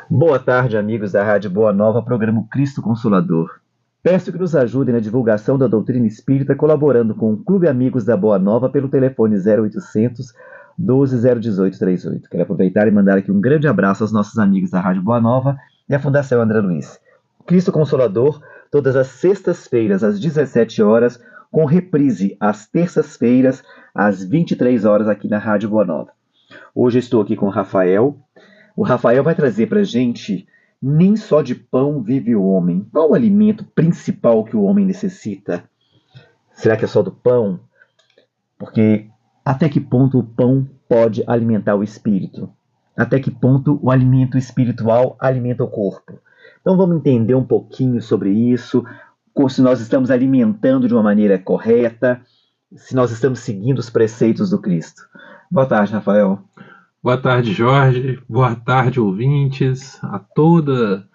Boa tarde, amigos da Rádio Boa Nova, programa Cristo Consolador. Peço que nos ajudem na divulgação da doutrina espírita, colaborando com o Clube Amigos da Boa Nova pelo telefone 0800 12 018 38. Quero aproveitar e mandar aqui um grande abraço aos nossos amigos da Rádio Boa Nova e à Fundação André Luiz. Cristo Consolador, todas as sextas-feiras, às 17 horas, com reprise às terças-feiras, às 23 horas, aqui na Rádio Boa Nova. Hoje eu estou aqui com o Rafael. O Rafael vai trazer para a gente: nem só de pão vive o homem. Qual o alimento principal que o homem necessita? Será que é só do pão? Porque até que ponto o pão pode alimentar o espírito? Até que ponto o alimento espiritual alimenta o corpo? Então vamos entender um pouquinho sobre isso, se nós estamos alimentando de uma maneira correta, se nós estamos seguindo os preceitos do Cristo. Boa tarde, Rafael. Boa tarde, Jorge. Boa tarde, ouvintes. A toda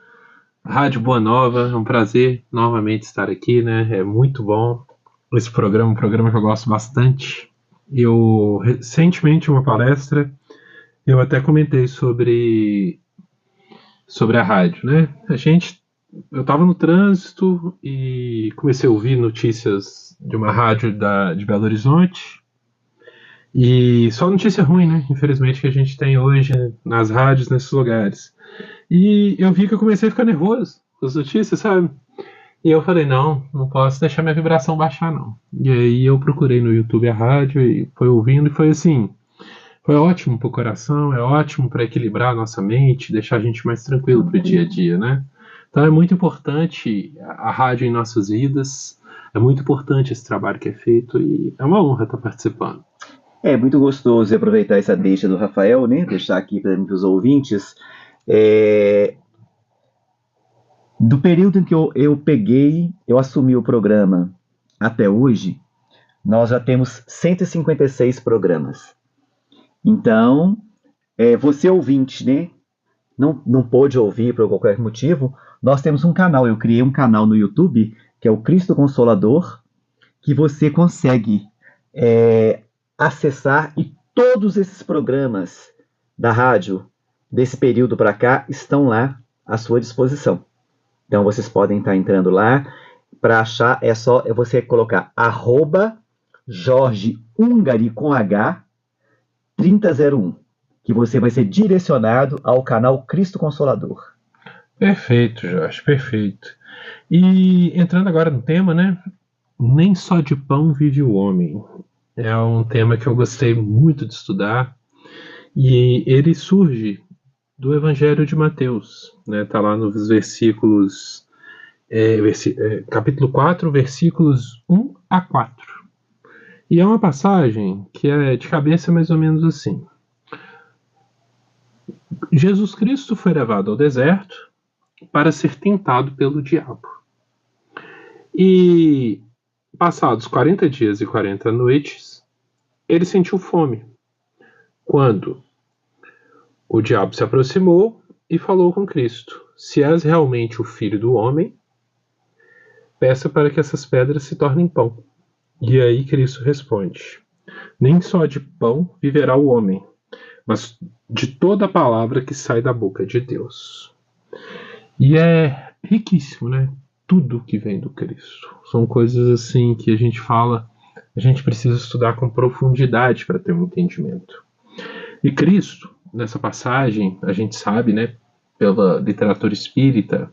a Rádio Boa Nova. É um prazer novamente estar aqui, né? É muito bom esse programa, um programa que eu gosto bastante. Eu, recentemente, uma palestra, eu até comentei sobre a rádio, né? Eu estava no trânsito e comecei a ouvir notícias de uma rádio de Belo Horizonte. E só notícia ruim, né? Infelizmente, que a gente tem hoje nas rádios, nesses lugares. E eu vi que eu comecei a ficar nervoso com as notícias, sabe? E eu falei, não posso deixar minha vibração baixar, não. E aí eu procurei no YouTube a rádio e foi ouvindo, e foi assim, foi ótimo pro coração, é ótimo para equilibrar a nossa mente, deixar a gente mais tranquilo pro dia a dia, né? Então é muito importante a rádio em nossas vidas, é muito importante esse trabalho que é feito e é uma honra estar participando. É muito gostoso aproveitar essa deixa do Rafael, né? Deixar aqui para os ouvintes. Do período em que eu assumi o programa até hoje, nós já temos 156 programas. Então, você ouvinte, né? Não pôde ouvir por qualquer motivo, nós temos um canal. Eu criei um canal no YouTube, que é o Cristo Consolador, que você consegue acessar, e todos esses programas da rádio desse período para cá estão lá à sua disposição. Então vocês podem estar entrando lá. Para achar é só você colocar @Jorge Ungari com H 3001, que você vai ser direcionado ao canal Cristo Consolador. Perfeito, Jorge, perfeito. E entrando agora no tema, né? Nem só de pão vive o homem. É um tema que eu gostei muito de estudar, e ele surge do Evangelho de Mateus, né? Tá lá nos versículos, capítulo 4, versículos 1 a 4. E é uma passagem que é de cabeça mais ou menos assim. Jesus Cristo foi levado ao deserto para ser tentado pelo diabo. E passados 40 dias e 40 noites, ele sentiu fome, quando o diabo se aproximou e falou com Cristo: se és realmente o Filho do homem, peça para que essas pedras se tornem pão. E aí Cristo responde: nem só de pão viverá o homem, mas de toda a palavra que sai da boca de Deus. E é riquíssimo, né? Tudo que vem do Cristo. São coisas assim que a gente fala, a gente precisa estudar com profundidade para ter um entendimento. E Cristo, nessa passagem, a gente sabe, né, pela literatura espírita,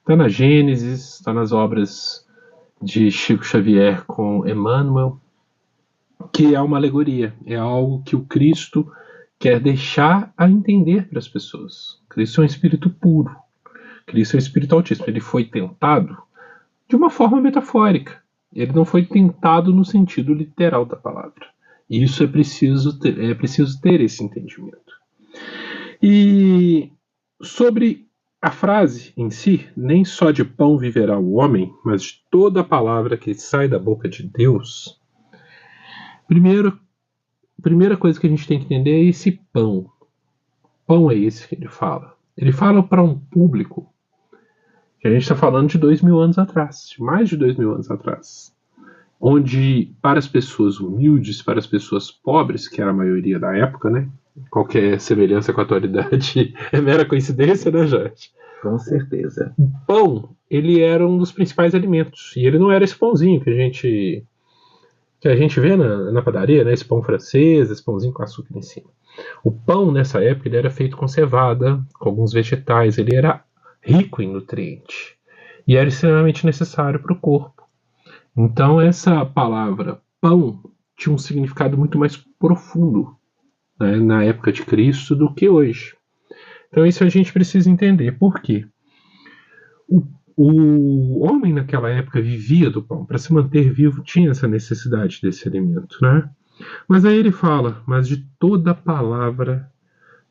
está na Gênesis, está nas obras de Chico Xavier com Emmanuel, que é uma alegoria, é algo que o Cristo quer deixar a entender para as pessoas. Cristo é um espírito puro, Cristo é um espírito altíssimo. Ele foi tentado de uma forma metafórica, ele não foi tentado no sentido literal da palavra. E isso é preciso ter esse entendimento. E sobre a frase em si, nem só de pão viverá o homem, mas de toda a palavra que sai da boca de Deus. Primeira coisa que a gente tem que entender é esse pão. Pão é esse que ele fala. Ele fala para um público que a gente está falando de 2000 anos atrás, de mais de 2000 anos atrás, onde para as pessoas humildes, para as pessoas pobres, que era a maioria da época, né, Qualquer semelhança com a atualidade é mera coincidência, né, Jorge? Com certeza. O pão, ele era um dos principais alimentos. E ele não era esse pãozinho que a gente vê na padaria, né? Esse pão francês, esse pãozinho com açúcar em cima. O pão, nessa época, ele era feito com cevada, com alguns vegetais. Ele era rico em nutrientes. E era extremamente necessário para o corpo. Então, essa palavra pão tinha um significado muito mais profundo, né, na época de Cristo do que hoje. Então, isso a gente precisa entender. Por quê? O homem naquela época vivia do pão. Para se manter vivo, tinha essa necessidade desse alimento, né? Mas aí ele fala, mas de toda palavra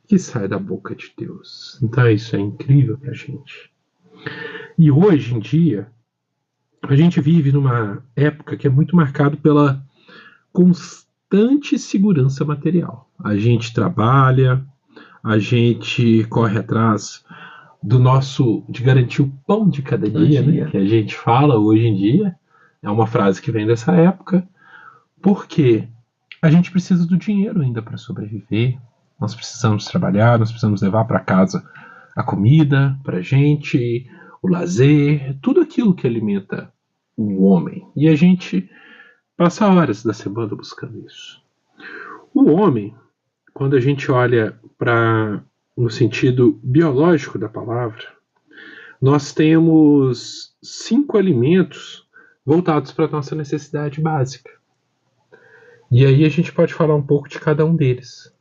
que sai da boca de Deus. Então, isso é incrível para a gente. E hoje em dia, a gente vive numa época que é muito marcada pela constante segurança material. A gente trabalha, a gente corre atrás de garantir o pão de cada dia, né, que a gente fala hoje em dia. É uma frase que vem dessa época, porque a gente precisa do dinheiro ainda para sobreviver. Nós precisamos trabalhar, nós precisamos levar para casa a comida para a gente, o lazer, tudo aquilo que alimenta o homem. E a gente passa horas da semana buscando isso. O homem, quando a gente olha no sentido biológico da palavra, nós temos 5 alimentos voltados para a nossa necessidade básica. E aí a gente pode falar um pouco de cada um deles.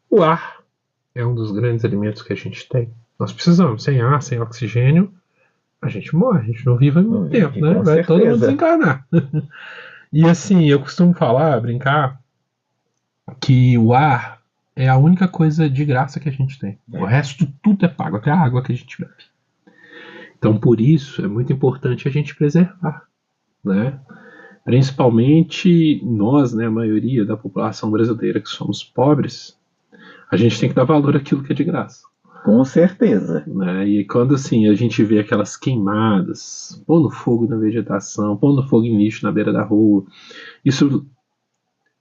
O ar é um dos grandes alimentos que a gente tem. Nós precisamos. Sem ar, sem oxigênio, a gente morre. A gente não vive muito tempo, né? Vai todo mundo desencarnar. E assim, eu costumo brincar, que o ar é a única coisa de graça que a gente tem. O resto tudo é pago, até a água que a gente bebe. Então, por isso, é muito importante a gente preservar, né? Principalmente nós, né, a maioria da população brasileira que somos pobres, a gente tem que dar valor àquilo que é de graça. Com certeza. Né? E quando assim a gente vê aquelas queimadas, pondo fogo na vegetação, pondo fogo em lixo na beira da rua, isso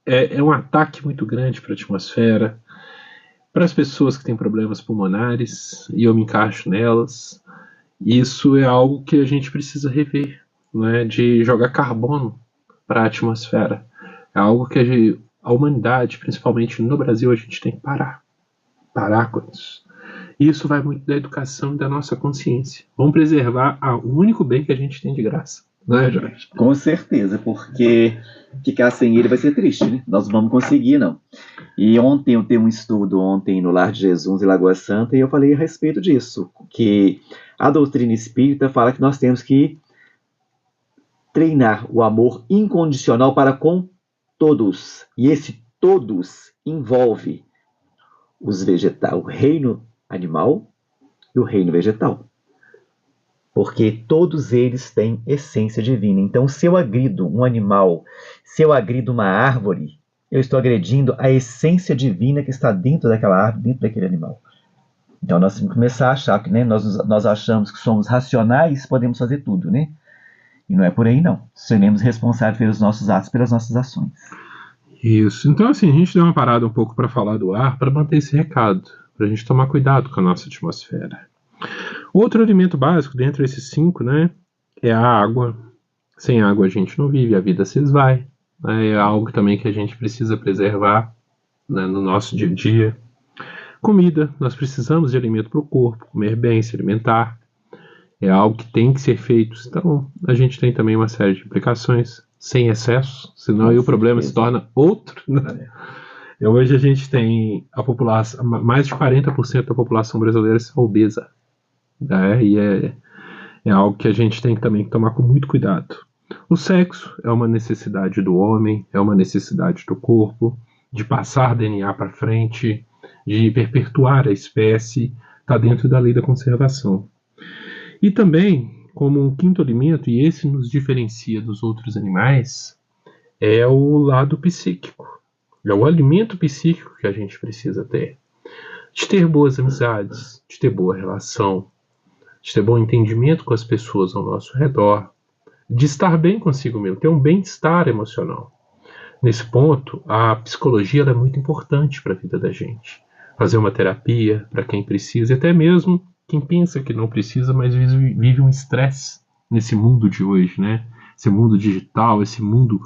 é um ataque muito grande para a atmosfera, para as pessoas que têm problemas pulmonares, e eu me encaixo nelas. Isso é algo que a gente precisa rever, né? De jogar carbono para a atmosfera. É algo que a humanidade, principalmente no Brasil, a gente tem que parar com isso. E isso vai muito da educação e da nossa consciência. Vamos preservar o único bem que a gente tem de graça. Não é, Jorge? Com certeza, porque ficar sem ele vai ser triste, né? Nós não vamos conseguir, não. E ontem eu tenho um estudo no Lar de Jesus, em Lagoa Santa, e eu falei a respeito disso, que a doutrina espírita fala que nós temos que treinar o amor incondicional para com todos. E esse todos envolve o reino animal e o reino vegetal. Porque todos eles têm essência divina. Então, se eu agrido um animal, se eu agrido uma árvore, eu estou agredindo a essência divina que está dentro daquela árvore, dentro daquele animal. Então, nós temos que começar a achar que, né, nós achamos que somos racionais, podemos fazer tudo, né? E não é por aí, não. Seremos responsáveis pelos nossos atos, pelas nossas ações. Isso. Então, assim, a gente deu uma parada um pouco para falar do ar, para manter esse recado, para a gente tomar cuidado com a nossa atmosfera. Outro alimento básico, dentre esses 5, né, é a água. Sem água a gente não vive, a vida se esvai. Né, é algo também que a gente precisa preservar, né, no nosso dia a dia. Comida, nós precisamos de alimento para o corpo, comer bem, se alimentar. É algo que tem que ser feito. Então, a gente tem também uma série de implicações, sem excesso, senão aí o problema se torna outro. Né? Hoje a gente tem a população, mais de 40% da população brasileira é obesa. Né? E é algo que a gente tem também que tomar com muito cuidado. O sexo é uma necessidade do homem, é uma necessidade do corpo, de passar DNA para frente, de perpetuar a espécie, está dentro da lei da conservação. E também, como um quinto alimento, e esse nos diferencia dos outros animais, é o lado psíquico. É o alimento psíquico que a gente precisa ter. De ter boas amizades, de ter boa relação, de ter bom entendimento com as pessoas ao nosso redor, de estar bem consigo mesmo, ter um bem-estar emocional. Nesse ponto, a psicologia ela é muito importante para a vida da gente. Fazer uma terapia para quem precisa, e até mesmo quem pensa que não precisa, mas vive um estresse nesse mundo de hoje, né? Esse mundo digital, esse mundo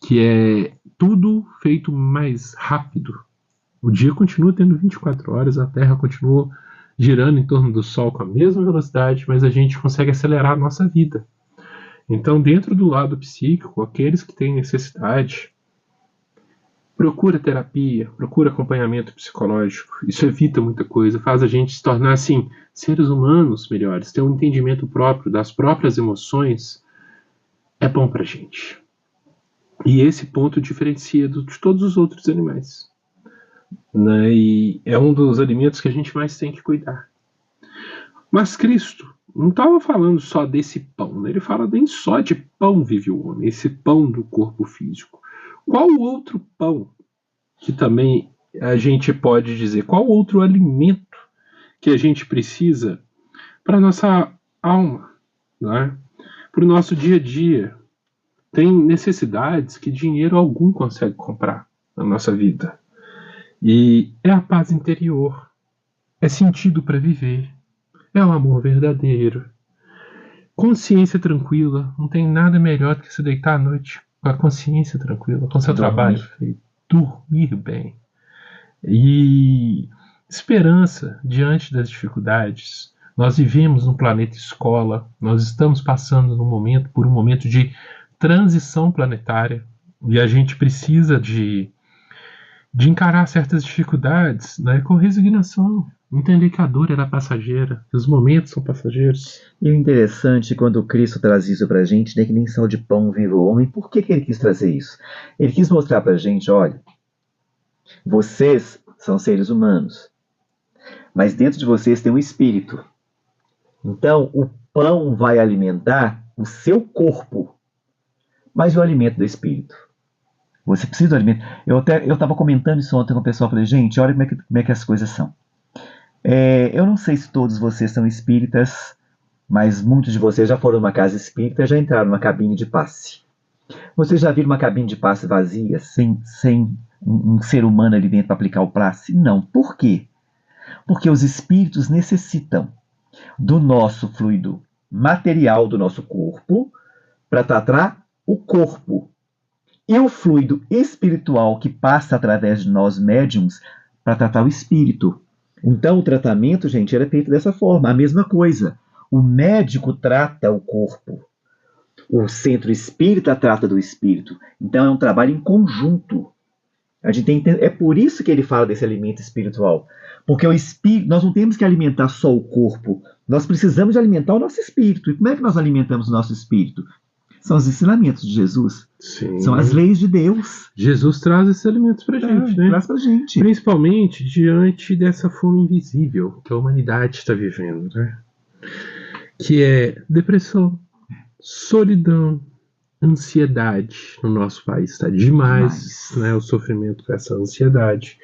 que é tudo feito mais rápido. O dia continua tendo 24 horas, a Terra continua girando em torno do Sol com a mesma velocidade, mas a gente consegue acelerar a nossa vida. Então, dentro do lado psíquico, aqueles que têm necessidade, procura terapia, procura acompanhamento psicológico. Isso evita muita coisa, faz a gente se tornar, assim, seres humanos melhores, ter um entendimento próprio das próprias emoções. É bom pra gente. E esse ponto diferencia de todos os outros animais. Né? E é um dos alimentos que a gente mais tem que cuidar. Mas Cristo não estava falando só desse pão, né? Ele fala nem só de pão vive o homem, esse pão do corpo físico. Qual outro pão que também a gente pode dizer? Qual outro alimento que a gente precisa para a nossa alma, né? Para o nosso dia a dia? Tem necessidades que dinheiro algum consegue comprar na nossa vida. E é a paz interior, é sentido para viver, é o amor verdadeiro. Consciência tranquila, não tem nada melhor do que se deitar à noite com a consciência tranquila, com seu trabalho feito, dormir bem. E esperança diante das dificuldades. Nós vivemos no planeta escola, nós estamos passando por um momento de transição planetária e a gente precisa de encarar certas dificuldades, né, com resignação. Entender que a dor era passageira, que os momentos são passageiros. E o interessante, quando Cristo traz isso pra gente, né, que nem só de pão vive o homem, por que ele quis trazer isso? Ele quis mostrar pra gente, olha, vocês são seres humanos, mas dentro de vocês tem um espírito. Então, o pão vai alimentar o seu corpo, mas o alimento do espírito. Você precisa do alimento. Eu estava comentando isso ontem com o pessoal, falei, gente, olha como é que as coisas são. Eu não sei se todos vocês são espíritas, mas muitos de vocês já foram numa casa espírita, já entraram numa cabine de passe. Vocês já viram uma cabine de passe vazia, sem um ser humano ali dentro para aplicar o passe? Não. Por quê? Porque os espíritos necessitam do nosso fluido material do nosso corpo para tratar o corpo. E o fluido espiritual que passa através de nós médiums para tratar o espírito. Então o tratamento, gente, era feito dessa forma, a mesma coisa. O médico trata o corpo. O centro espírita trata do espírito. Então é um trabalho em conjunto. A gente tem, é por isso que ele fala desse alimento espiritual. Porque o espírito, nós não temos que alimentar só o corpo. Nós precisamos de alimentar o nosso espírito. E como é que nós alimentamos o nosso espírito? São os ensinamentos de Jesus. Sim. São as leis de Deus. Jesus traz esses alimentos pra gente, né? Traz pra gente. Principalmente diante dessa fome invisível que a humanidade está vivendo, né? Que é depressão, solidão, ansiedade no nosso país. Está demais, né? O sofrimento com essa ansiedade.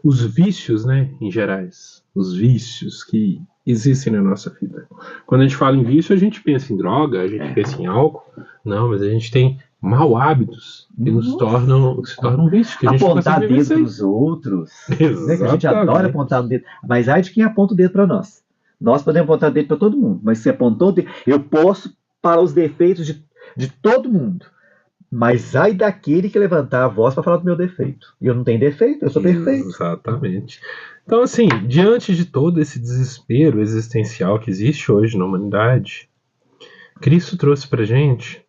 Os vícios, né? Em gerais. Os vícios que existem na nossa vida. Quando a gente fala em vício, a gente pensa em droga, a gente pensa em álcool. Não, mas a gente tem mau hábitos que se tornam um vício. Que a gente apontar dedo pros outros. Né? Que a gente adora apontar o dedo. Mas ai de quem aponta o dedo para nós. Nós podemos apontar o dedo para todo mundo. Mas se apontou o dedo, eu posso falar os defeitos de todo mundo. Mas ai daquele que levantar a voz para falar do meu defeito. Eu não tenho defeito, eu sou perfeito. Exatamente. Então, assim, diante de todo esse desespero existencial que existe hoje na humanidade, Cristo trouxe pra gente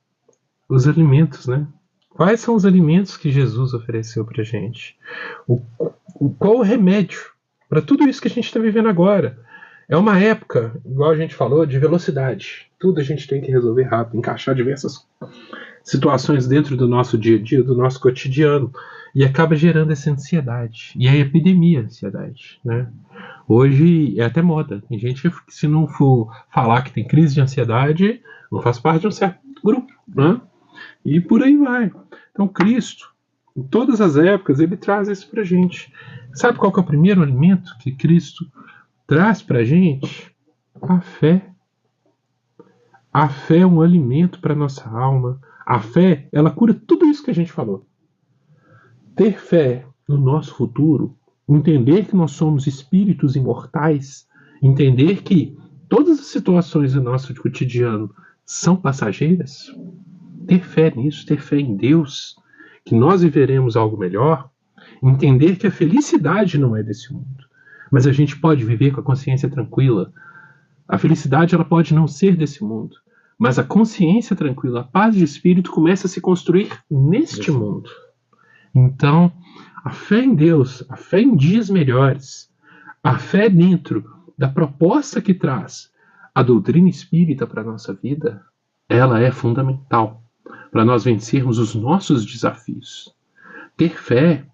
os alimentos, né? Quais são os alimentos que Jesus ofereceu pra gente? Qual o remédio para tudo isso que a gente está vivendo agora? É uma época, igual a gente falou, de velocidade. Tudo a gente tem que resolver rápido, encaixar diversas situações dentro do nosso dia a dia, do nosso cotidiano, e acaba gerando essa ansiedade. E a epidemia, a ansiedade, né? Hoje é até moda. Tem gente que, se não for falar que tem crise de ansiedade, não faz parte de um certo grupo, né? E por aí vai. Então Cristo, em todas as épocas, ele traz isso pra gente. Sabe qual que é o primeiro alimento que Cristo traz pra gente? A fé. A fé é um alimento para nossa alma. A fé, ela cura tudo isso que a gente falou. ter fé no nosso futuro, entender que nós somos espíritos imortais, entender que todas as situações do nosso cotidiano são passageiras, ter fé nisso, ter fé em Deus, que nós viveremos algo melhor, entender que a felicidade não é desse mundo, mas a gente pode viver com a consciência tranquila. A felicidade ela pode não ser desse mundo, mas a consciência tranquila, a paz de espírito começa a se construir neste mundo. Então, a fé em Deus, a fé em dias melhores, a fé dentro da proposta que traz a doutrina espírita para a nossa vida, ela é fundamental para nós vencermos os nossos desafios. Ter fé,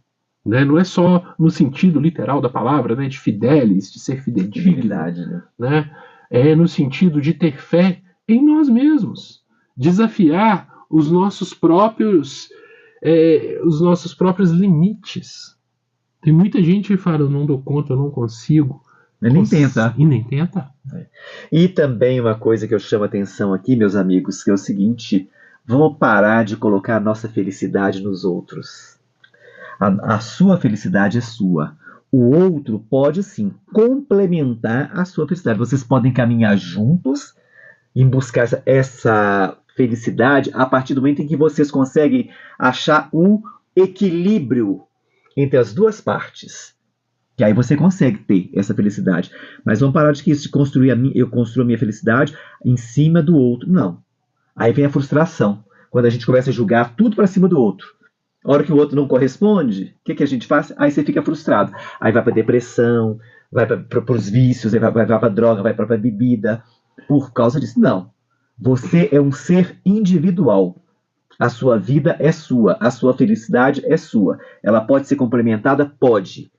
né, não é só no sentido literal da palavra, né, de fidelis, de ser fidedigno, né, é no sentido de ter fé em nós mesmos, desafiar os nossos próprios limites. Tem muita gente que fala, eu não dou conta, eu não consigo. E nem tenta. E nem tenta. E também uma coisa que eu chamo a atenção aqui, meus amigos, que é o seguinte: vamos parar de colocar a nossa felicidade nos outros. A sua felicidade é sua. O outro pode, sim, complementar a sua felicidade. Vocês podem caminhar juntos em buscar essa felicidade a partir do momento em que vocês conseguem achar um equilíbrio entre as duas partes. Que aí você consegue ter essa felicidade. Mas vamos parar de construir eu construo a minha felicidade em cima do outro. Não. Aí vem a frustração. Quando a gente começa a julgar tudo para cima do outro. A hora que o outro não corresponde, o que a gente faz? Aí você fica frustrado. Aí vai para depressão, vai para os vícios, vai para a droga, vai para a bebida. Por causa disso. Não. Você é um ser individual. A sua vida é sua. A sua felicidade é sua. Ela pode ser complementada? Pode.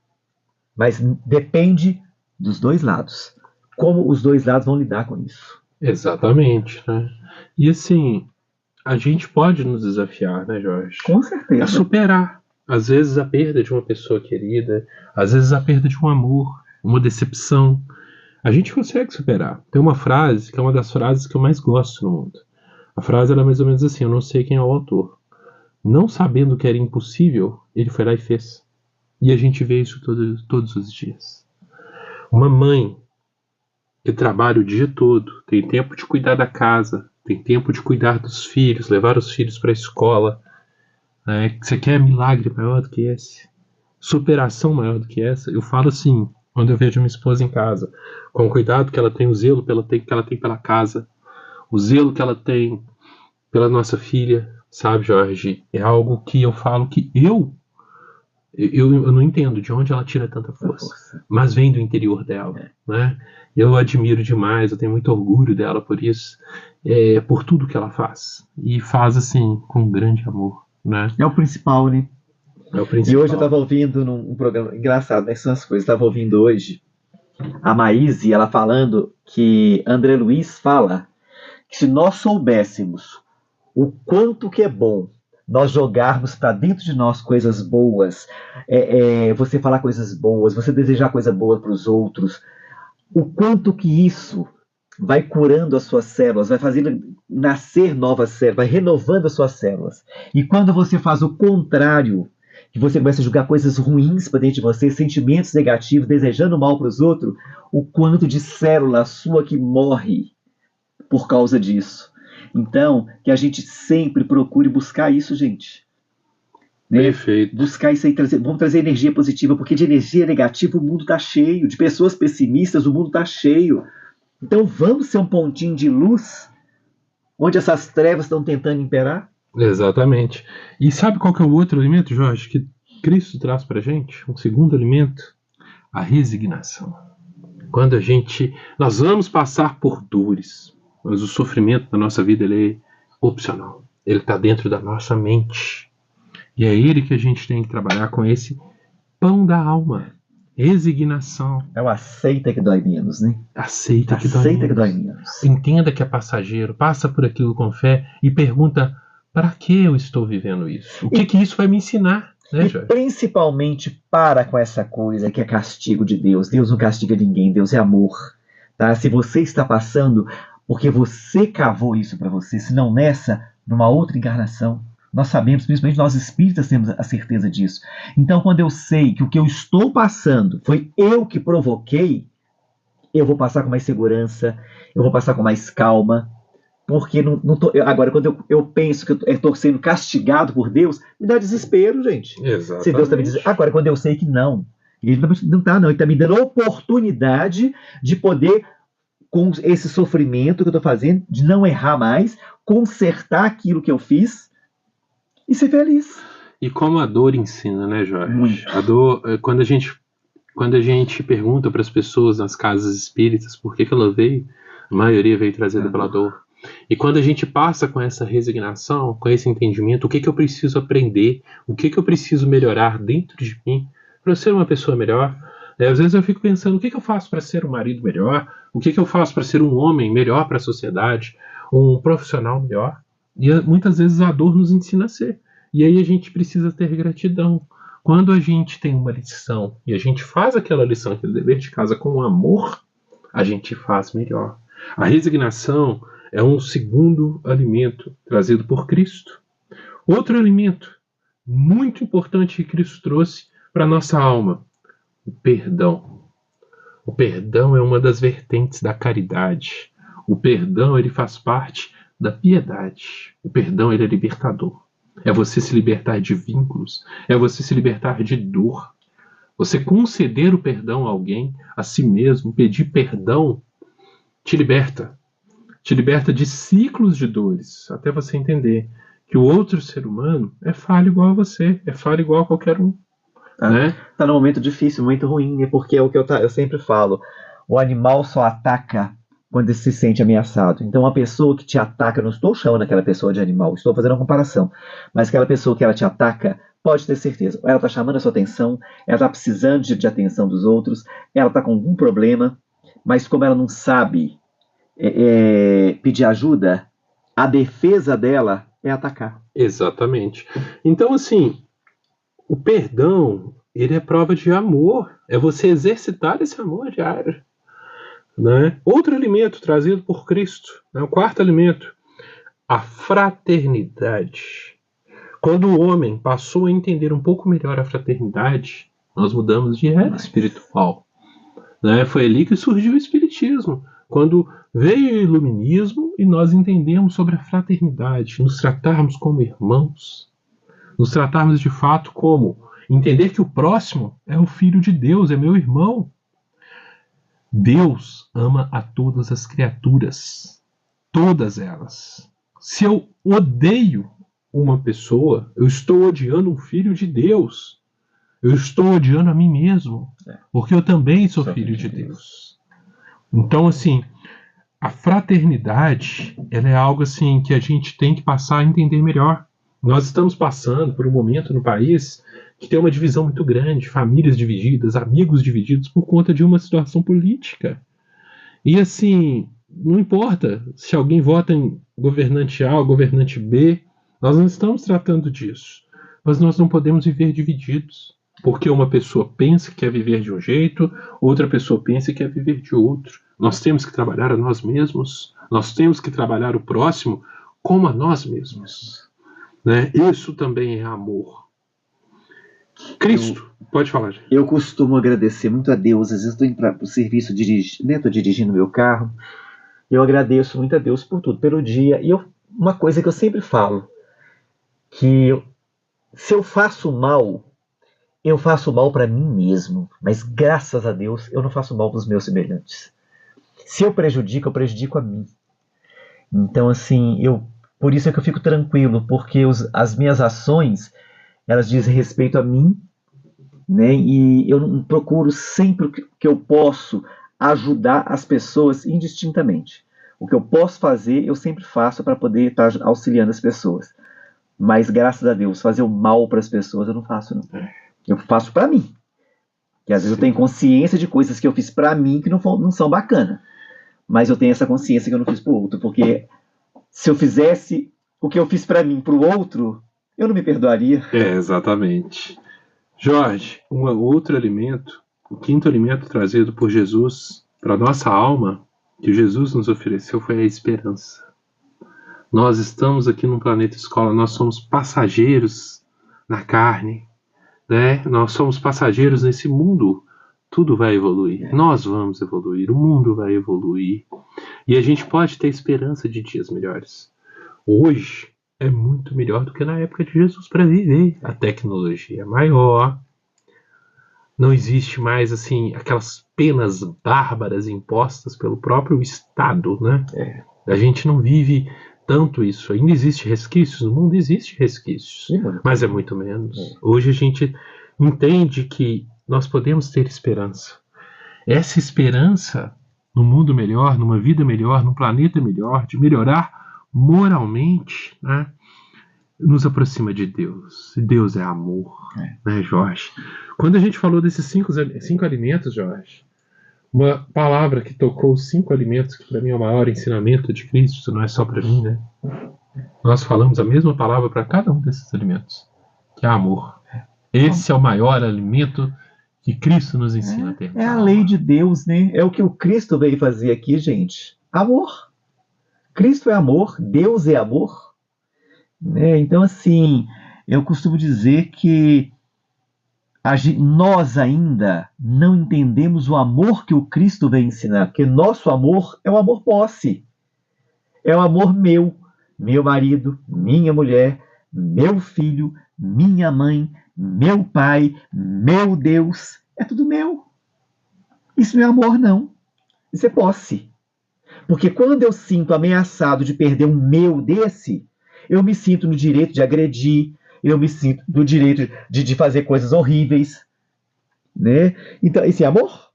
Mas depende dos dois lados. Como os dois lados vão lidar com isso. Exatamente, né? E assim, a gente pode nos desafiar, né, Jorge? Com certeza. A superar, às vezes, a perda de uma pessoa querida, às vezes a perda de um amor, uma decepção. A gente consegue superar. Tem uma frase que é uma das frases que eu mais gosto no mundo. A frase era mais ou menos assim, eu não sei quem é o autor. Não sabendo que era impossível, ele foi lá e fez. E a gente vê isso todos os dias. Uma mãe que trabalha o dia todo, tem tempo de cuidar da casa, tem tempo de cuidar dos filhos, levar os filhos para a escola. Você quer milagre maior do que esse? Superação maior do que essa? Eu falo assim, quando eu vejo minha esposa em casa, com o cuidado que ela tem, o zelo que ela tem pela casa, o zelo que ela tem pela nossa filha, sabe, Jorge? É algo que eu falo que eu não entendo de onde ela tira tanta força, mas vem do interior dela, né? Eu admiro demais, eu tenho muito orgulho dela por isso, por tudo que ela faz, e faz assim, com grande amor, né? É o principal, né? É o principal. E hoje eu estava ouvindo num programa, engraçado, né? São as coisas, estava ouvindo hoje a Maíse, ela falando que André Luiz fala que se nós soubéssemos o quanto que é bom nós jogarmos para dentro de nós coisas boas, você falar coisas boas, você desejar coisa boa para os outros, o quanto que isso vai curando as suas células, vai fazendo nascer novas células, vai renovando as suas células. E quando você faz o contrário, que você começa a jogar coisas ruins para dentro de você, sentimentos negativos, desejando mal para os outros, o quanto de célula sua que morre por causa disso. Então, que a gente sempre procure buscar isso, gente. Né? Perfeito. Buscar isso aí, vamos trazer energia positiva, porque de energia negativa o mundo está cheio, de pessoas pessimistas o mundo está cheio. Então vamos ser um pontinho de luz onde essas trevas estão tentando imperar? Exatamente. E sabe qual que é o outro alimento, Jorge, que Cristo traz para a gente? Um segundo alimento? A resignação. Quando nós vamos passar por dores, mas o sofrimento na nossa vida ele é opcional. Ele está dentro da nossa mente. E é ele que a gente tem que trabalhar com esse pão da alma. Resignação. É o aceita que dói menos, né? Aceita que dói menos. Entenda que é passageiro. Passa por aquilo com fé e pergunta, para que eu estou vivendo isso? O que isso vai me ensinar? Né, e principalmente para com essa coisa que é castigo de Deus. Deus não castiga ninguém, Deus é amor. Tá? Se você está passando porque você cavou isso para você, se não numa outra encarnação, Nós sabemos, principalmente nós espíritas temos a certeza disso. Então, quando eu sei que o que eu estou passando foi eu que provoquei, eu vou passar com mais segurança, eu vou passar com mais calma, porque agora, quando eu penso que eu estou sendo castigado por Deus, me dá desespero, gente. Exatamente. Se Deus está me dizendo. Agora, quando eu sei que não, ele não está, não. Ele está me dando a oportunidade de poder, com esse sofrimento que eu estou fazendo, de não errar mais, consertar aquilo que eu fiz e ser feliz. E como a dor ensina, né, Jorge? Muito. A dor, quando a gente pergunta para as pessoas nas casas espíritas por que ela veio, a maioria veio trazida pela dor. E quando a gente passa com essa resignação, com esse entendimento, o que eu preciso aprender, o que eu preciso melhorar dentro de mim para ser uma pessoa melhor, às vezes eu fico pensando, o que eu faço para ser um marido melhor? O que eu faço para ser um homem melhor para a sociedade? Um profissional melhor? E muitas vezes a dor nos ensina a ser. E aí a gente precisa ter gratidão. Quando a gente tem uma lição e a gente faz aquela lição, aquele dever de casa com amor, a gente faz melhor. A resignação é um segundo alimento trazido por Cristo. Outro alimento muito importante que Cristo trouxe para a nossa alma, o perdão. O perdão é uma das vertentes da caridade. O perdão, ele faz parte da piedade. O perdão, ele é libertador. É você se libertar de vínculos. É você se libertar de dor. Você conceder o perdão a alguém, a si mesmo, pedir perdão, te liberta. Te liberta de ciclos de dores, até você entender que o outro ser humano é falho igual a você, é falho igual a qualquer um. Né? Tá num momento difícil, muito ruim, né? Porque é o que eu sempre falo, o animal só ataca quando ele se sente ameaçado. Então, uma pessoa que te ataca, eu não estou chamando aquela pessoa de animal, estou fazendo uma comparação, mas aquela pessoa que ela te ataca, pode ter certeza, ela está chamando a sua atenção, ela está precisando de atenção dos outros, ela está com algum problema, mas como ela não sabe pedir ajuda, a defesa dela é atacar. Exatamente. Então, assim, o perdão, ele é prova de amor. É você exercitar esse amor diário. Né? Outro alimento trazido por Cristo, né? O quarto alimento, a fraternidade. Quando o homem passou a entender um pouco melhor a fraternidade, nós mudamos de era espiritual. Né? Foi ali que surgiu o Espiritismo. Quando veio o Iluminismo e nós entendemos sobre a fraternidade, nos tratarmos como irmãos, nos tratarmos de fato como entender que o próximo é o filho de Deus, é meu irmão. Deus ama a todas as criaturas, todas elas. Se eu odeio uma pessoa, eu estou odiando um filho de Deus. Eu estou odiando a mim mesmo, porque eu também sou filho de Deus. Então, assim, a fraternidade, ela é algo assim que a gente tem que passar a entender melhor. Nós estamos passando por um momento no país que tem uma divisão muito grande, famílias divididas, amigos divididos por conta de uma situação política. E assim, não importa se alguém vota em governante A ou governante B, nós não estamos tratando disso. Mas nós não podemos viver divididos, porque uma pessoa pensa que quer viver de um jeito, outra pessoa pensa que quer viver de outro. Nós temos que trabalhar a nós mesmos, nós temos que trabalhar o próximo como a nós mesmos. Né? Isso também é amor. Cristo, pode falar. Eu costumo agradecer muito a Deus. Às vezes estou indo para o serviço, estou dirigindo meu carro. Eu agradeço muito a Deus por tudo, pelo dia. E uma coisa que eu sempre falo, que se eu faço mal, eu faço mal para mim mesmo. Mas graças a Deus, eu não faço mal para os meus semelhantes. Se eu prejudico a mim. Então, assim, por isso é que eu fico tranquilo, porque as minhas ações, elas dizem respeito a mim, né? E eu procuro sempre que eu posso ajudar as pessoas indistintamente. O que eu posso fazer, eu sempre faço para poder estar auxiliando as pessoas. Mas, graças a Deus, fazer o mal para as pessoas eu não faço, não. Eu faço para mim. Que às vezes eu tenho consciência de coisas que eu fiz para mim que não são bacanas. Mas eu tenho essa consciência que eu não fiz para o outro, porque se eu fizesse o que eu fiz para mim para o outro, eu não me perdoaria. Exatamente. Jorge, um outro alimento, o quinto alimento trazido por Jesus para a nossa alma, que Jesus nos ofereceu, foi a esperança. Nós estamos aqui no planeta escola, nós somos passageiros na carne, né? Nós somos passageiros nesse mundo. Tudo vai evoluir, nós vamos evoluir, o mundo vai evoluir. E a gente pode ter esperança de dias melhores. Hoje é muito melhor do que na época de Jesus para viver. A tecnologia é maior. Não existe mais assim aquelas penas bárbaras impostas pelo próprio Estado, né? A gente não vive tanto isso. Ainda existe resquícios no mundo? Existe resquícios, mas é muito menos. Hoje a gente entende que nós podemos ter esperança. Essa esperança num mundo melhor, numa vida melhor, num planeta melhor, de melhorar moralmente, né, nos aproxima de Deus. Deus é amor, né, Jorge? Quando a gente falou desses cinco alimentos, Jorge, uma palavra que tocou os 5 alimentos, que para mim é o maior ensinamento de Cristo, isso não é só para mim, né? Nós falamos a mesma palavra para cada um desses alimentos, que é amor. Esse é o maior alimento que Cristo nos ensina a ter. É a lei de Deus, né? É o que o Cristo veio fazer aqui, gente. Amor. Cristo é amor, Deus é amor. Né? Então, assim, eu costumo dizer que nós ainda não entendemos o amor que o Cristo veio ensinar, porque nosso amor é o amor posse. É o amor meu marido, minha mulher, meu filho, minha mãe, meu pai, meu Deus. É tudo meu. Isso não é amor, não. Isso é posse. Porque quando eu sinto ameaçado de perder um meu desse, eu me sinto no direito de agredir, eu me sinto no direito de fazer coisas horríveis. Né? Então, esse é amor?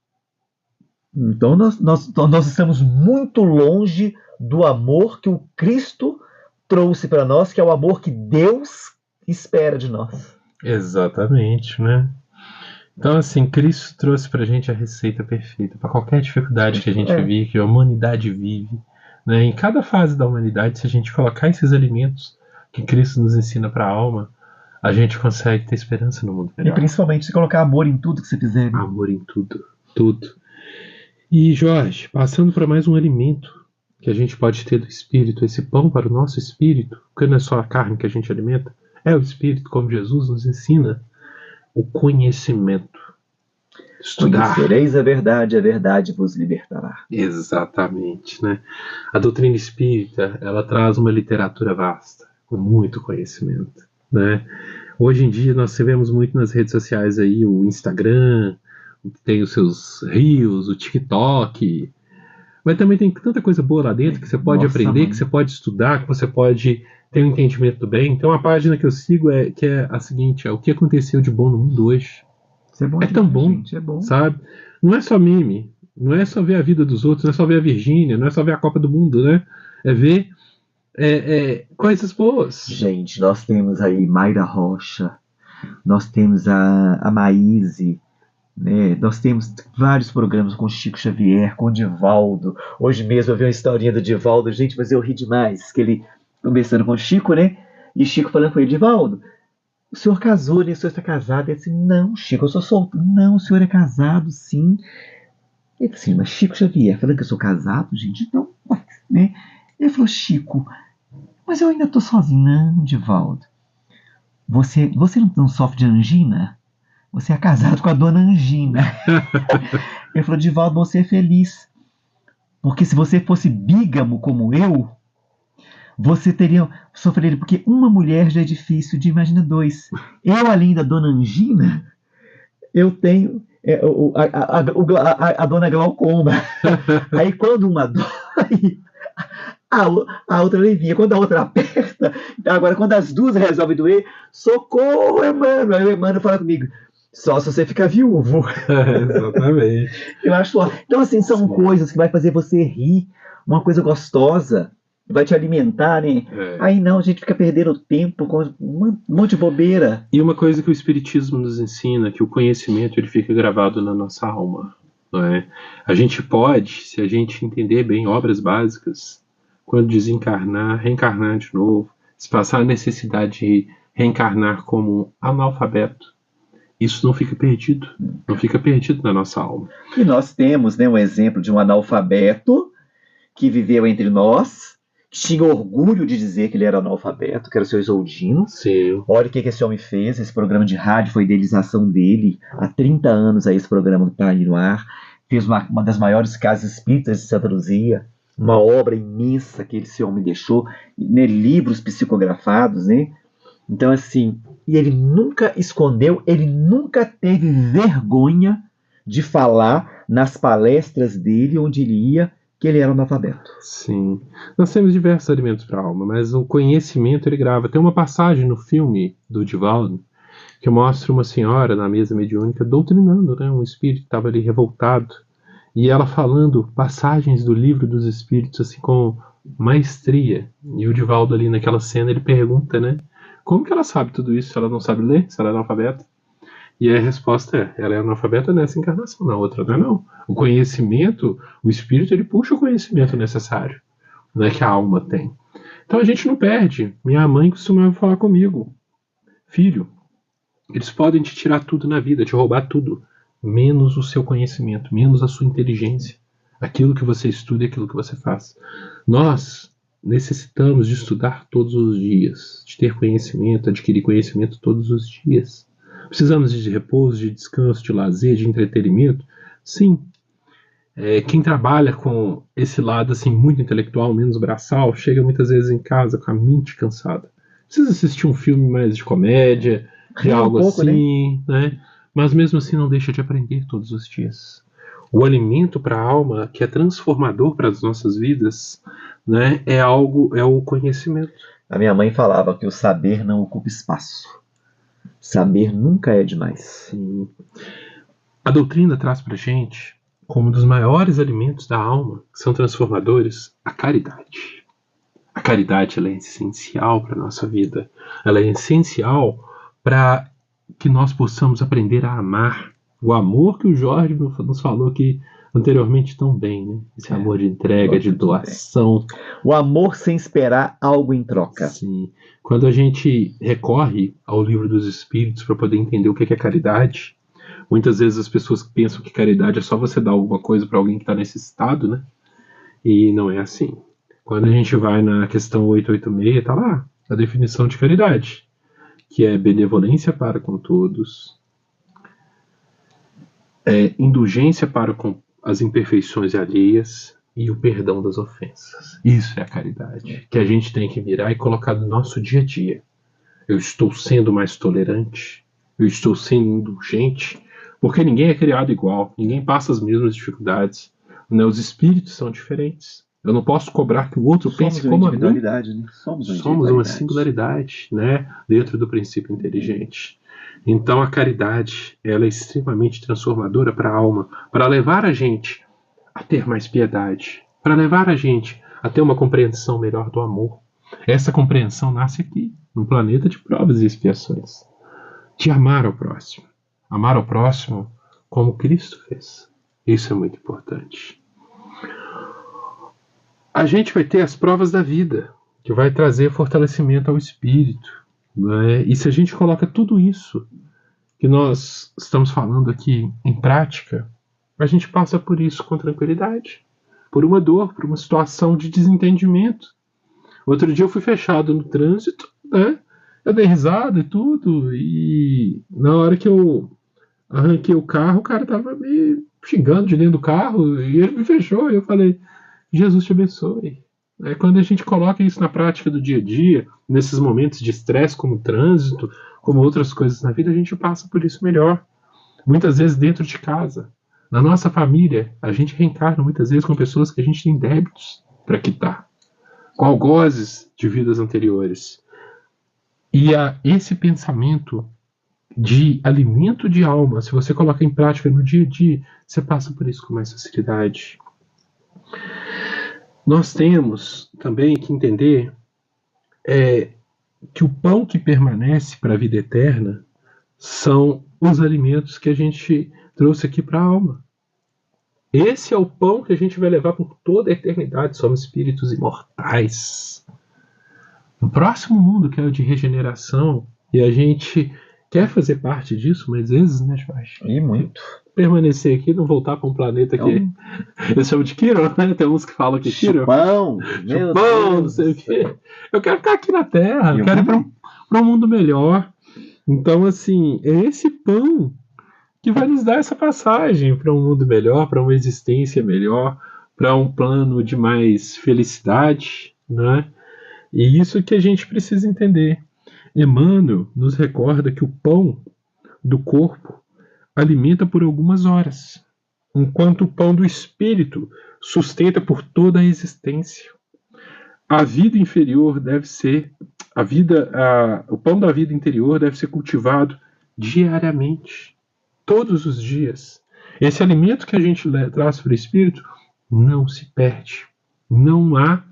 Então, nós estamos muito longe do amor que o Cristo trouxe para nós, que é o amor que Deus espera de nós. Exatamente, né? Então, assim, Cristo trouxe pra gente a receita perfeita para qualquer dificuldade que a gente vive, que a humanidade vive, né? Em cada fase da humanidade, se a gente colocar esses alimentos que Cristo nos ensina para a alma, a gente consegue ter esperança no mundo melhor. E principalmente se colocar amor em tudo que você fizer. Né? Amor em tudo, tudo. E, Jorge, passando para mais um alimento que a gente pode ter do Espírito, esse pão para o nosso Espírito, porque não é só a carne que a gente alimenta, é o Espírito, como Jesus nos ensina, o conhecimento. Estudar. Conhecereis a verdade vos libertará. Exatamente, né? A doutrina espírita, ela traz uma literatura vasta, com muito conhecimento, né? Hoje em dia nós vemos muito nas redes sociais aí o Instagram, tem os seus Reels, o TikTok, mas também tem tanta coisa boa lá dentro que você pode aprender, que você pode estudar, que você pode ter um entendimento do bem. Então a página que eu sigo que é a seguinte, é o que aconteceu de bom no mundo hoje. Isso é bom, tão bom, gente, é bom, sabe? Não é só meme, não é só ver a vida dos outros, não é só ver a Virgínia, não é só ver a Copa do Mundo, né? É ver coisas boas. Gente, nós temos aí Mayra Rocha, nós temos a Maíse, né? Nós temos vários programas com Chico Xavier, com o Divaldo. Hoje mesmo eu vi uma historinha do Divaldo, gente, mas eu ri demais, que ele conversando com o Chico, né? E Chico falando com ele, Divaldo, o senhor casou, né? O senhor está casado? Ele disse, não, Chico, eu sou solteiro. Não, o senhor é casado, sim. Ele disse, mas Chico Xavier, falando que eu sou casado, gente, então, né? Ele falou, Chico, mas eu ainda estou sozinho. Não, Divaldo, você não sofre de angina? Você é casado com a dona Angina. Ele falou, Divaldo, você é feliz. Porque se você fosse bígamo como eu, você teria sofrido, porque uma mulher já é difícil, imagina 2. Eu, além da dona Angina, eu tenho a dona Glaucoma. Aí quando uma dói, a outra alivia. Quando a outra aperta, agora quando as duas resolvem doer, socorro, Emmanuel. Aí o Emmanuel fala comigo, só se você ficar viúvo. Exatamente. Eu acho. Então, assim, são coisas que vai fazer você rir, uma coisa gostosa, vai te alimentar, né? Aí não, a gente fica perdendo tempo com um monte de bobeira. E uma coisa que o Espiritismo nos ensina, que o conhecimento ele fica gravado na nossa alma. Não é? A gente pode, se a gente entender bem obras básicas, quando desencarnar, reencarnar de novo, se passar a necessidade de reencarnar como um analfabeto, isso não fica perdido. Não fica perdido na nossa alma. E nós temos, né, um exemplo de um analfabeto que viveu entre nós, tinha orgulho de dizer que ele era analfabeto, que era o seu Isoldino. Sim. Olha o que esse homem fez. Esse programa de rádio foi a idealização dele. Há 30 anos aí esse programa está aí no ar. Fez uma das maiores casas espíritas de Santa Luzia. Uma obra imensa que esse homem deixou, né, livros psicografados, né? Então, assim, e ele nunca escondeu, ele nunca teve vergonha de falar nas palestras dele, onde ele ia, que ele era analfabeto. Sim. Nós temos diversos alimentos para a alma, mas o conhecimento ele grava. Tem uma passagem no filme do Divaldo que mostra uma senhora na mesa mediúnica doutrinando, né? Um espírito que estava ali revoltado. E ela falando passagens do livro dos espíritos assim com maestria. E o Divaldo ali naquela cena ele pergunta, né? Como que ela sabe tudo isso se ela não sabe ler, se ela é analfabeta? E a resposta é, ela é analfabeta nessa encarnação, na outra não é não. O conhecimento, o espírito ele puxa o conhecimento necessário, né, que a alma tem. Então a gente não perde. Minha mãe costumava falar comigo, filho, eles podem te tirar tudo na vida, te roubar tudo, menos o seu conhecimento, menos a sua inteligência, aquilo que você estuda e aquilo que você faz. Nós necessitamos de estudar todos os dias, de ter conhecimento, adquirir conhecimento todos os dias. Precisamos de repouso, de descanso, de lazer, de entretenimento? Sim. Quem trabalha com esse lado assim muito intelectual, menos braçal, chega muitas vezes em casa com a mente cansada. Precisa assistir um filme mais de comédia, de algo pouco, assim, né? Mas mesmo assim não deixa de aprender todos os dias. O alimento para a alma, que é transformador para as nossas vidas, né, é o conhecimento. A minha mãe falava que o saber não ocupa espaço. Saber nunca é demais. Sim. A doutrina traz para a gente, como um dos maiores alimentos da alma, que são transformadores, a caridade. A caridade ela é essencial para a nossa vida. Ela é essencial para que nós possamos aprender a amar. O amor que o Jorge nos falou aqui anteriormente tão bem, né? Esse amor de entrega, de doação. O amor sem esperar algo em troca. Sim. Quando a gente recorre ao livro dos Espíritos para poder entender o que é caridade, muitas vezes as pessoas pensam que caridade é só você dar alguma coisa para alguém que está necessitado, né? E não é assim. Quando a gente vai na questão 886, está lá a definição de caridade, que é benevolência para com todos, indulgência para com as imperfeições alheias e o perdão das ofensas. Isso é a caridade, que a gente tem que mirar e colocar no nosso dia a dia. Eu estou sendo mais tolerante, eu estou sendo indulgente, porque ninguém é criado igual, ninguém passa as mesmas dificuldades, né? Os espíritos são diferentes. Eu não posso cobrar que o outro pense como a mim. Né? Somos uma singularidade, né? Dentro do princípio inteligente. Então a caridade ela é extremamente transformadora para a alma, para levar a gente a ter mais piedade, para levar a gente a ter uma compreensão melhor do amor. Essa compreensão nasce aqui, no planeta de provas e expiações. De amar ao próximo. Amar ao próximo como Cristo fez. Isso é muito importante. A gente vai ter as provas da vida, que vai trazer fortalecimento ao espírito, né? E se a gente coloca tudo isso que nós estamos falando aqui em prática, a gente passa por isso com tranquilidade, por uma dor, por uma situação de desentendimento. Outro dia eu fui fechado no trânsito, né? Eu dei risada e tudo, e na hora que eu arranquei o carro, o cara tava me xingando de dentro do carro, e ele me fechou, e eu falei, Jesus te abençoe. Quando a gente coloca isso na prática do dia a dia, nesses momentos de estresse como o trânsito, como outras coisas na vida, a gente passa por isso melhor. Muitas vezes dentro de casa. Na nossa família, a gente reencarna muitas vezes com pessoas que a gente tem débitos para quitar, com algozes de vidas anteriores. E esse pensamento de alimento de alma, se você coloca em prática no dia a dia, você passa por isso com mais facilidade. Nós temos também que entender que o pão que permanece para a vida eterna são os alimentos que a gente trouxe aqui para a alma. Esse é o pão que a gente vai levar por toda a eternidade. Somos espíritos imortais. No próximo mundo, que é o de regeneração, e a gente quer fazer parte disso, mas às vezes, né, Jorge? E muito. permanecer aqui, não voltar para um planeta que eles chamam de Quirón, né? Tem uns que falam que Quirón. Chupão, Chupão, não sei o quê. Eu quero ficar aqui na Terra, eu quero ir para um mundo melhor. Então, assim, é esse pão que vai nos dar essa passagem para um mundo melhor, para uma existência melhor, para um plano de mais felicidade, né? E isso que a gente precisa entender. Emmanuel nos recorda que o pão do corpo alimenta por algumas horas, enquanto o pão do espírito sustenta por toda a existência. A vida inferior deve ser o pão da vida interior deve ser cultivado diariamente, todos os dias. Esse alimento que a gente traz para o espírito não se perde. Não há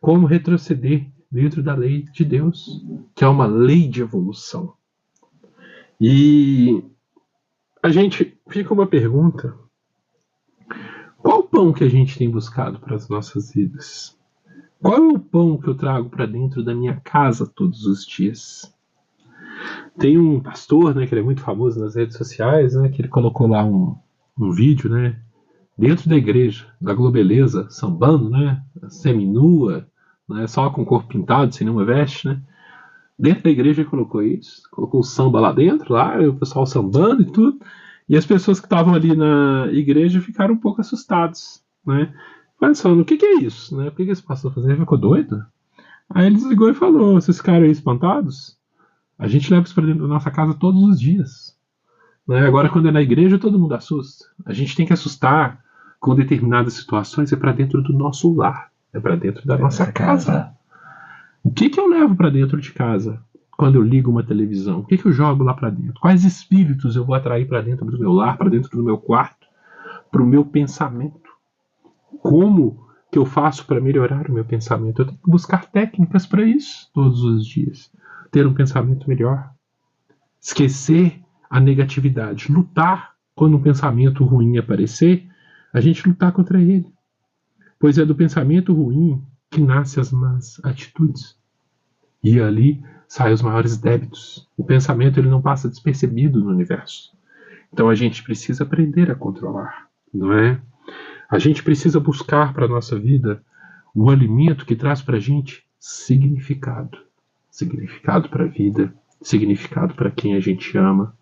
como retroceder dentro da lei de Deus, que é uma lei de evolução. E a gente fica uma pergunta: qual o pão que a gente tem buscado para as nossas vidas? Qual é o pão que eu trago para dentro da minha casa todos os dias? Tem um pastor, né, que ele é muito famoso nas redes sociais, né, que ele colocou lá um vídeo, né, dentro da igreja, da Globeleza, sambando, né, seminua, né, só com o corpo pintado, sem nenhuma veste, né. Dentro da igreja ele colocou isso, colocou o samba lá dentro, lá, o pessoal sambando e tudo, e as pessoas que estavam ali na igreja ficaram um pouco assustados, né, pensando, o que é isso, né, por que esse pastor fazendo? Ele ficou doido? Aí ele desligou e falou: vocês ficaram aí espantados? A gente leva isso para dentro da nossa casa todos os dias, né? Agora, quando é na igreja, todo mundo assusta. A gente tem que assustar com determinadas situações, é para dentro do nosso lar, é para dentro da nossa casa. O que eu levo para dentro de casa quando eu ligo uma televisão? O que eu jogo lá para dentro? Quais espíritos eu vou atrair para dentro do meu lar, para dentro do meu quarto, para o meu pensamento? Como que eu faço para melhorar o meu pensamento? Eu tenho que buscar técnicas para isso todos os dias. Ter um pensamento melhor. Esquecer a negatividade. Lutar quando um pensamento ruim aparecer, a gente lutar contra ele. Pois é do pensamento ruim que nascem as más atitudes. E ali saem os maiores débitos. O pensamento ele não passa despercebido no universo. Então a gente precisa aprender a controlar, não é? A gente precisa buscar para a nossa vida o alimento que traz para a gente significado. Significado para a vida, significado para quem a gente ama,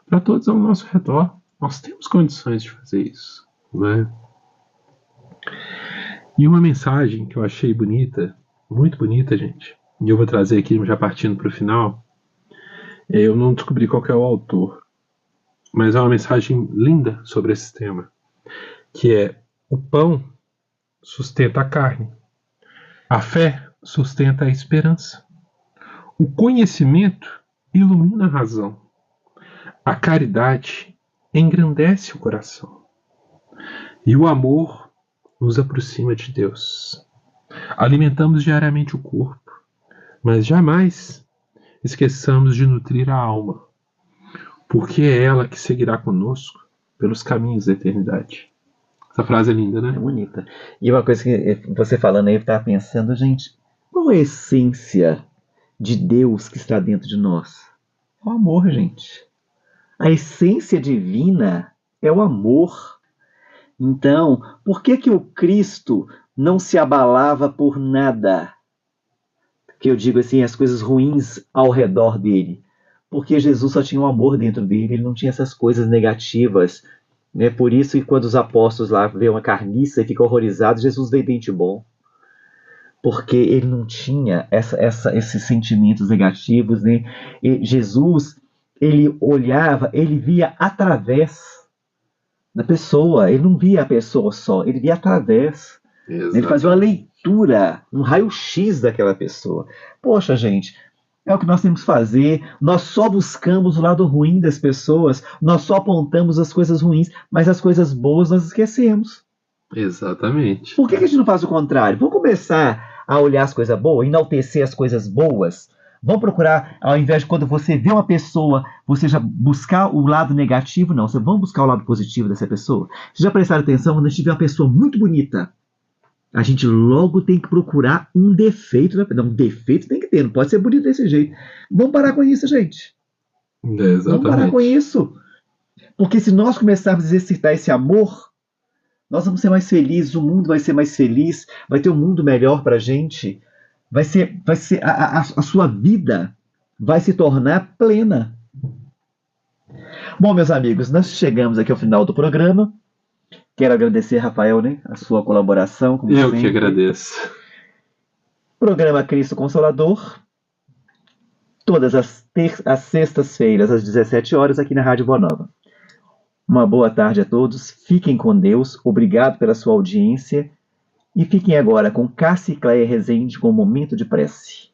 para todos ao nosso redor. Nós temos condições de fazer isso, não é? E uma mensagem que eu achei bonita, muito bonita, gente, e eu vou trazer aqui já partindo para o final. Eu não descobri qual é o autor, mas é uma mensagem linda sobre esse tema, que é: o pão sustenta a carne, a fé sustenta a esperança, o conhecimento ilumina a razão, a caridade engrandece o coração e o amor nos aproxima de Deus. Alimentamos diariamente o corpo, mas jamais esqueçamos de nutrir a alma, porque é ela que seguirá conosco pelos caminhos da eternidade. Essa frase é linda, né? É bonita. E uma coisa que você falando aí, eu estava pensando, gente, qual é a essência de Deus que está dentro de nós? É o amor, gente. A essência divina é o amor. Então, por que o Cristo não se abalava por nada? Que eu digo assim, as coisas ruins ao redor dele. Porque Jesus só tinha o amor dentro dele, ele não tinha essas coisas negativas. Né? Por isso que quando os apóstolos lá veem uma carniça e ficam horrorizados, Jesus veio dente bom. Porque ele não tinha esses sentimentos negativos. Né? E Jesus, ele olhava, ele via através da pessoa. Ele não via a pessoa só, ele via através. Exato. Ele fazia uma leitura, um raio-x daquela pessoa. Poxa, gente, é o que nós temos que fazer. Nós só buscamos o lado ruim das pessoas, nós só apontamos as coisas ruins, mas as coisas boas nós esquecemos. Exatamente. Por que a gente não faz o contrário? Vamos começar a olhar as coisas boas, enaltecer as coisas boas. Vamos procurar, ao invés de quando você vê uma pessoa, você já buscar o lado negativo, não. Você vamos buscar o lado positivo dessa pessoa. Vocês já prestaram atenção quando a gente vê uma pessoa muito bonita? A gente logo tem que procurar um defeito. Não, um defeito tem que ter, não pode ser bonito desse jeito. Vamos parar com isso, gente. Exatamente. Vamos parar com isso. Porque se nós começarmos a exercitar esse amor, nós vamos ser mais felizes, o mundo vai ser mais feliz, vai ter um mundo melhor para a gente, a sua vida vai se tornar plena. Bom, meus amigos, nós chegamos aqui ao final do programa. Quero agradecer, Rafael, né, a sua colaboração, como Eu sempre. que agradeço. Programa Cristo Consolador, todas as sextas-feiras, às 17 horas, aqui na Rádio Boa Nova. Uma boa tarde a todos, fiquem com Deus, obrigado pela sua audiência, e fiquem agora com Cássia e Cléia Rezende com um momento de prece.